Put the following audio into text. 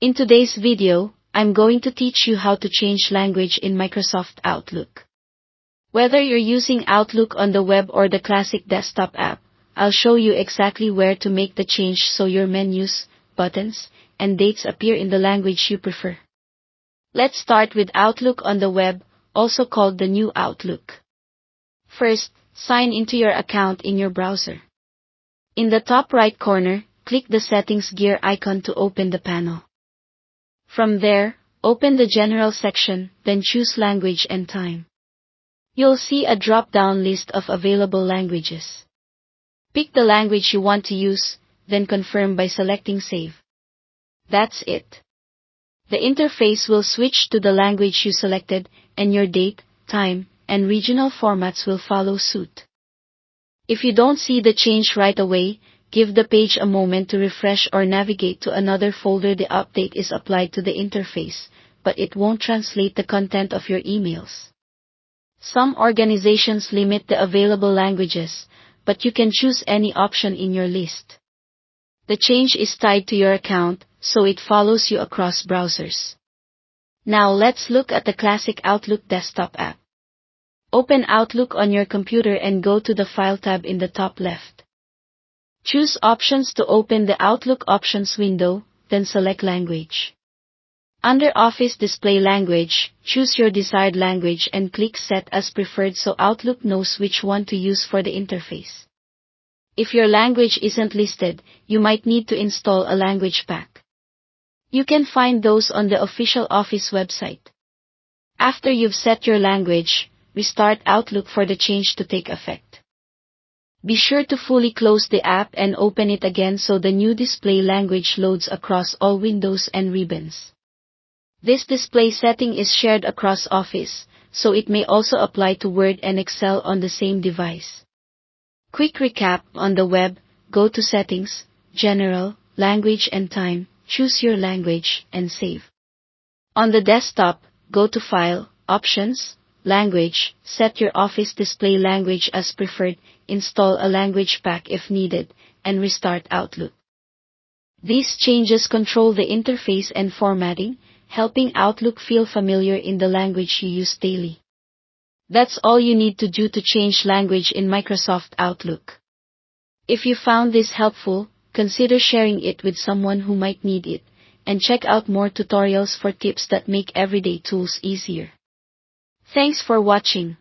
In today's video, I'm going to teach you how to change language in Microsoft Outlook. Whether you're using Outlook on the web or the classic desktop app, I'll show you exactly where to make the change so your menus, buttons, and dates appear in the language you prefer. Let's start with Outlook on the web, also called the new Outlook. First, sign into your account in your browser. In the top right corner, click the Settings gear icon to open the panel. From there, open the General section, then choose Language and Time. You'll see a drop-down list of available languages. Pick the language you want to use, then confirm by selecting Save. That's it. The interface will switch to the language you selected, and your date, time, and regional formats will follow suit. If you don't see the change right away, give the page a moment to refresh or navigate to another folder. The update is applied to the interface, but it won't translate the content of your emails. Some organizations limit the available languages, but you can choose any option in your list. The change is tied to your account, so it follows you across browsers. Now let's look at the classic Outlook desktop app. Open Outlook on your computer and go to the File tab in the top left. Choose Options to open the Outlook Options window, then select Language. Under Office Display Language, choose your desired language and click Set as Preferred so Outlook knows which one to use for the interface. If your language isn't listed, you might need to install a language pack. You can find those on the official Office website. After you've set your language, restart Outlook for the change to take effect. Be sure to fully close the app and open it again so the new display language loads across all windows and ribbons. This display setting is shared across Office, so it may also apply to Word and Excel on the same device. Quick recap: on the web, go to Settings, General, Language and Time, choose your language, and save. On the desktop, go to File, Options, Language, set your Office display language as preferred, install a language pack if needed, and restart Outlook. These changes control the interface and formatting, helping Outlook feel familiar in the language you use daily. That's all you need to do to change language in Microsoft Outlook. If you found this helpful, consider sharing it with someone who might need it, and check out more tutorials for tips that make everyday tools easier. Thanks for watching.